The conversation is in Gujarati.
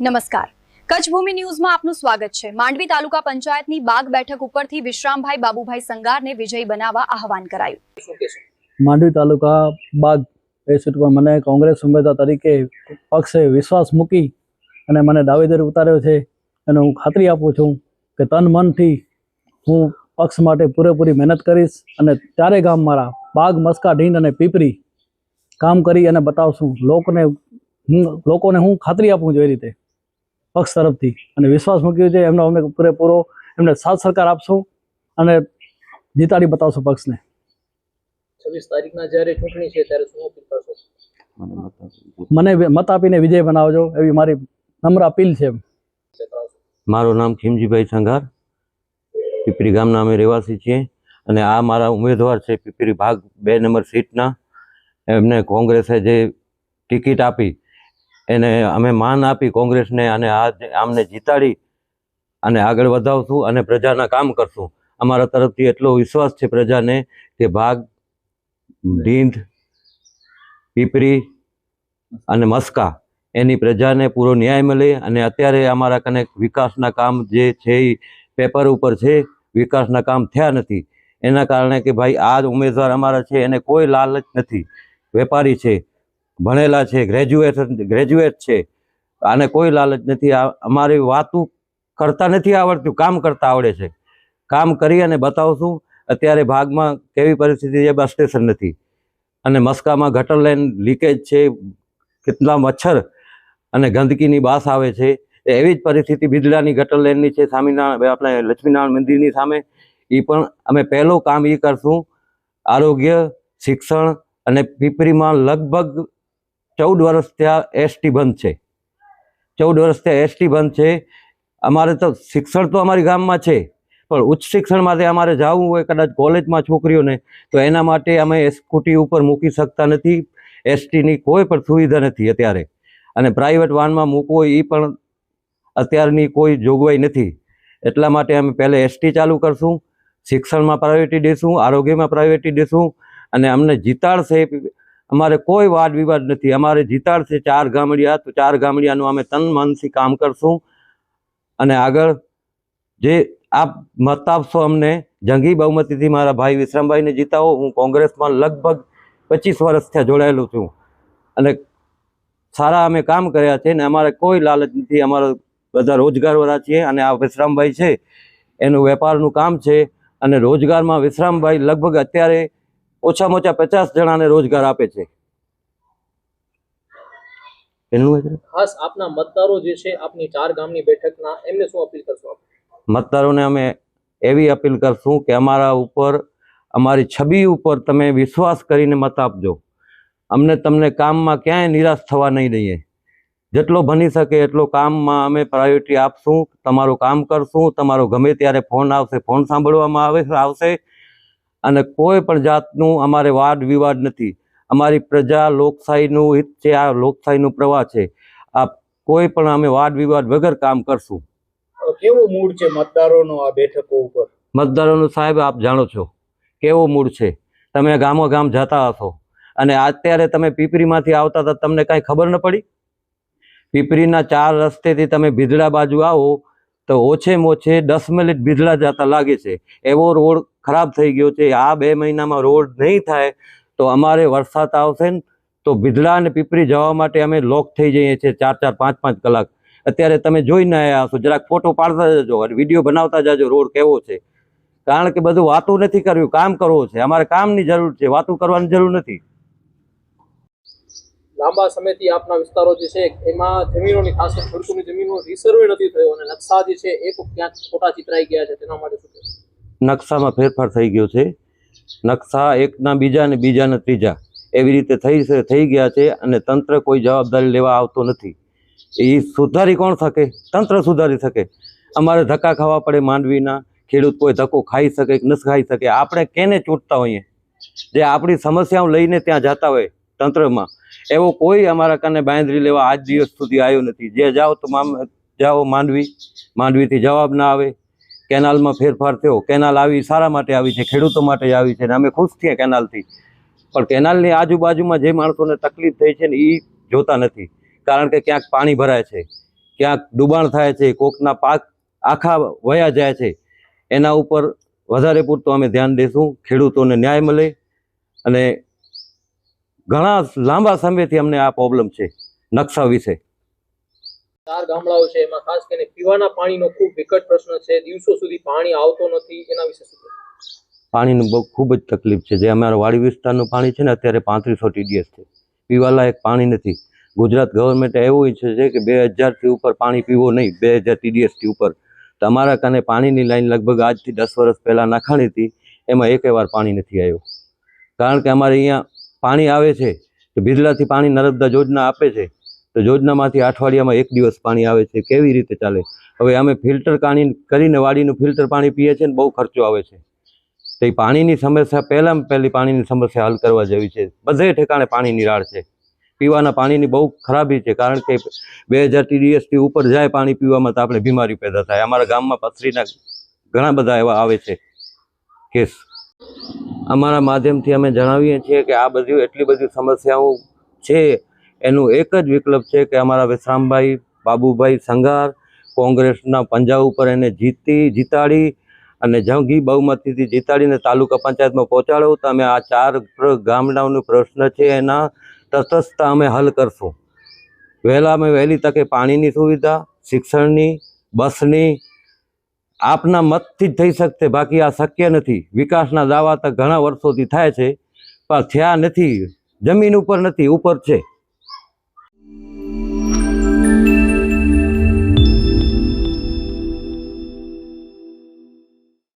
નમસ્કાર, કચ્છ ભૂમિ ન્યૂઝમાં આપનું સ્વાગત છે। માંડવી તાલુકા પંચાયતની બાગ બેઠક ઉપરથી વિશ્રામભાઈ બાબુભાઈ સંગારને વિજયી બનાવવા આહવાન કરાયું। માંડવી તાલુકા બાગ બેઠકમાં મને કોંગ્રેસ ઉમેદવાર તરીકે પક્ષે વિશ્વાસ મૂકી અને મને દાવેદારી ઉતાર્યો છે અને હું ખાતરી આપું છું કે તન મનથી હું પક્ષ માટે પૂરેપૂરી મહેનત કરીશ અને ચારે ગામ મારા બાગ, મસ્કા, ઢીંડ અને પીપરી કામ કરી અને બતાવશું લોકોને હું ખાતરી આપું છું એ રીતે પક્ષ તરફથી અને વિશ્વાસ મૂક્યો છે એમનો અમને પૂરેપૂરો એમને સાથ સરકાર આપશું અને જીતાડી બતાવશું પક્ષને। 26 તારીખના જ્યારે ચૂંટણી છે ત્યારે શું અપીલ કરશો? મને મત આપીને વિજય બનાવજો એવી મારી નમ્ર અપીલ છે। મારું નામ ખીમજીભાઈ સંઘાર, પીપરી ગામના અમે રહેવાસી છીએ અને આ મારા ઉમેદવાર છે પીપરી ભાગ 2 નંબર સીટના। એમને કોંગ્રેસે જે ટિકિટ આપી એને અમે માન આપી કોંગ્રેસને અને આમને જીતાડી અને આગળ વધાવશું અને પ્રજાના કામ કરશું। અમારા તરફથી એટલો વિશ્વાસ છે પ્રજાને કે ભાગ, ઢીંધ, પીપરી અને મસ્કા એની પ્રજાને પૂરો ન્યાય મળે અને અત્યારે અમારા કને વિકાસના કામ જે છે એ પેપર ઉપર છે, વિકાસના કામ થયા નથી એના કારણે કે ભાઈ આ ઉમેદવાર અમારા છે એને કોઈ લાલચ નથી, વેપારી છે, ભણેલા છે, ગ્રેજ્યુએટ છે, આને કોઈ લાલચ નથી। અમારી વાતું કરતા નથી આવડતું, કામ કરતા આવડે છે, કામ કરી અને બતાવશું। અત્યારે ભાગમાં કેવી પરિસ્થિતિ છે, બસ સ્ટેશન નથી અને મસ્કામાં ગટર લાઈન લીકેજ છે, કેટલા મચ્છર અને ગંદકીની બાસ આવે છે, એવી જ પરિસ્થિતિ બિદડાની ગટર લાઈનની છે સ્વામિનારાયણ આપણે લક્ષ્મીનારાયણ મંદિરની સામે। એ પણ અમે પહેલું કામ એ કરશું। આરોગ્ય, શિક્ષણ અને પીપરીમાં લગભગ 14 વર્ષ ત્યાં એસટી બંધ છે, 14 વર્ષ ત્યાં એસટી બંધ છે। અમારે તો શિક્ષણ તો અમારી ગામમાં છે પણ ઉચ્ચ શિક્ષણ માટે અમારે જવું હોય કદાચ કોલેજમાં છોકરીઓને તો એના માટે અમે સ્કૂટી ઉપર મૂકી શકતા નથી, એસટીની કોઈ પણ સુવિધા નથી અત્યારે અને પ્રાઇવેટ વાનમાં મૂકવો એ પણ અત્યારની કોઈ જોગવાઈ નથી। એટલા માટે અમે પહેલાં એસટી ચાલુ કરશું, શિક્ષણમાં પ્રાયોરિટી દઈશું, આરોગ્યમાં પ્રાયોરિટી દઈશું અને અમને જીતાડશે। અમારે કોઈ વાદ વિવાદ નથી, અમારે જીતાડશે 4 ગામડિયા તો 4 ગામડિયાનું અમે તન મનથી કામ કરશું અને આગળ જે આપ મત આપશો અમને જંગી બહુમતીથી મારા ભાઈ વિશ્રામભાઈને જીતાવો। હું કોંગ્રેસમાં લગભગ 25 વર્ષથી જોડાયેલો છું અને સારા અમે કામ કર્યા છે ને અમારે કોઈ લાલચ નથી, અમારા બધા રોજગારવાળા છીએ અને આ વિશ્રામભાઈ છે એનું વેપારનું કામ છે અને રોજગારમાં વિશ્રામભાઈ લગભગ અત્યારે ઓછામાં ઓછા 50 જણાને રોજગાર આપે છે। ખાસ આપના મતદારો જે છે આપની 4 ગામની બેઠકના એમને શું અપીલ કરશો? મતદારોને અમે એવી અપીલ કરશું કે અમારા ઉપર, અમારી છબી ઉપર તમે વિશ્વાસ કરીને મત આપજો। અમને તમને કામમાં ક્યાંય નિરાશ થવા નહીં દઈએ, જેટલો બની શકે એટલો કામમાં અમે પ્રાયોરિટી આપશું, તમારું કામ કરશું। તમારો ગમે ત્યારે ફોન આવશે, ફોન સાંભળવામાં આવશે અને કોઈ પણ જાતનું અમારે વાદ વિવાદ નથી। અમારી પ્રજા લોકશાહીનું હિત છે, આ લોકશાહીનું પ્રવાહ છે, આ કોઈ પણ અમે વાદ વિવાદ વગર કામ કરશું। કેવો મૂડ છે મતદારોનો આ બેઠકો ઉપર? મતદારોનું સાહેબ આપ જાણો છો કેવો મૂડ છે, તમે ગામો ગામ જતા હશો અને અત્યારે તમે પીપરીમાંથી આવતા હતા તમને કાંઈ ખબર ન પડી? પીપરીના 4 રસ્તેથી તમે બિદડા બાજુ આવો તો ઓછેમાં ઓછે 10 મિનિટ બિદડા જતા લાગે છે, એવો રોડ ખરાબ થઈ ગયો છે। આ 2 મહિનામાં રોડ નહીં થાય તો અમારે વરસાદ આવશે ને તો બિદડા અને પીપરી જવા માટે અમે લોક થઈ જઈએ છીએ 4-4, 5-5 કલાક। અત્યારે તમે જોઈને આવ્યા હશો, જરાક ફોટો પાડતા જજો અને વિડીયો બનાવતા જજો રોડ કેવો છે, કારણ કે બધું વાતું નથી કરવું, કામ કરવું છે। અમારે કામની જરૂર છે, વાતું કરવાની જરૂર નથી। લાંબા સમયથી આપના વિસ્તારો જે છે એમાં જમીનોની ખાસ ખેડૂતોની જમીનો રિસર્વે નથી થયો અને નકશા જે છે એ ક્યાંક ખોટા ચિતરાઈ ગયા છે, તેના માટે શું કહેશો? નકશામાં ફેરફાર થઈ ગયો છે, નકશા એકના બીજા ને બીજાના ત્રીજા એવી રીતે થઈ ગયા છે અને તંત્ર કોઈ જવાબદારી લેવા આવતો નથી। એ સુધારી કોણ શકે? તંત્ર સુધારી શકે। અમારે ધક્કા ખાવા પડે માંડવીના, ખેડૂત કોઈ ધક્કો ખાઈ શકે કે ન ખાઈ શકે? આપણે કેને ચૂંટતા હોઈએ જે આપણી સમસ્યાઓ લઈને ત્યાં જતા હોય તંત્રમાં, એવો કોઈ અમારા કને બાંધરી લેવા આજ દિવસ સુધી આવ્યો નથી। જે જાઓ તો જાઓ માંડવીથી જવાબ ના આવે। કેનાલમાં ફેરફાર થયો, કેનાલ આવી સારા માટે આવી છે, ખેડૂતો માટે આવી છે ને અમે ખુશ છીએ કેનાલથી, પણ કેનાલની આજુબાજુમાં જે માણસોને તકલીફ થઈ છે ને એ જોતા નથી, કારણ કે ક્યાંક પાણી ભરાય છે, ક્યાંક ડૂબાણ થાય છે, કોકના પાક આખા વયા જાય છે, એના ઉપર વધારે પૂરતું અમે ધ્યાન દઈશું. ખેડૂતોને ન્યાય મળે. અને ઘણા લાંબા સમયથી અમને આ પ્રોબ્લેમ છે નકશા વિશે. 4 ગામડાઓ છે, એમાં ખાસ કરીને પીવાના પાણીનો ખૂબ વિકટ પ્રશ્ન છે. દિવસો સુધી પાણી આવતો નથી. એના વિશે શું કહેશો? પાણીનું બહુ ખૂબ જ તકલીફ છે. જે અમારા વાડી વિસ્તારનું પાણી છે ને, અત્યારે 3500 TDS છે. પીવાલાયક પાણી નથી. ગુજરાત ગવર્મેન્ટે એવું ઈચ્છે છે કે 2000થી ઉપર પાણી પીવો નહીં, 2000 TDSથી ઉપર. તો અમારા કાને પાણીની લાઈન લગભગ આજથી 10 વર્ષ પહેલાં નખાણી હતી, એમાં એકેય વાર પાણી નથી આવ્યું. કારણ કે અમારે અહીંયા પાણી આવે છે તો બિરલાથી પાણી નર્મદા યોજના આપે છે, તો યોજનામાંથી અઠવાડિયામાં 1 દિવસ પાણી આવે છે. કેવી રીતે ચાલે? હવે અમે ફિલ્ટર પાણી કરીને વાડીનું ફિલ્ટર પાણી પીએ છીએ ને બહુ ખર્ચો આવે છે. તો એ પાણીની સમસ્યા પહેલી પાણીની સમસ્યા હલ કરવા જેવી છે. બધે ઠેકાણે પાણીની રાડ છે. પીવાના પાણીની બહુ ખરાબી છે. કારણ કે 2000 TDSથી ઉપર જાય પાણી પીવામાં તો આપણે બીમારી પેદા થાય. અમારા ગામમાં પથરીના ઘણા બધા એવા આવે છે કેસ. અમારા માધ્યમથી અમે જણાવીએ છીએ કે આ બધી એટલી બધી સમસ્યાઓ છે, એનું એક જ વિકલ્પ છે કે અમારા વિશ્રામભાઈ બાબુભાઈ સંઘાર કોંગ્રેસના પંજા ઉપર એને જીતાડી અને જંગી બહુમતીથી જીતાડીને તાલુકા પંચાયતમાં પહોંચાડો. તો અમે આ 4 ગામડાઓનો પ્રશ્ન છે એના તટસ્થ અમે હલ કરશું. વહેલી તકે પાણીની સુવિધા, શિક્ષણની, બસની આપના મતથી જ થઈ શકશે. બાકી આ શક્ય નથી. વિકાસના દાવા તો ઘણા વર્ષોથી થાય છે પણ થયા નથી. જમીન ઉપર નથી, ઉપર છે.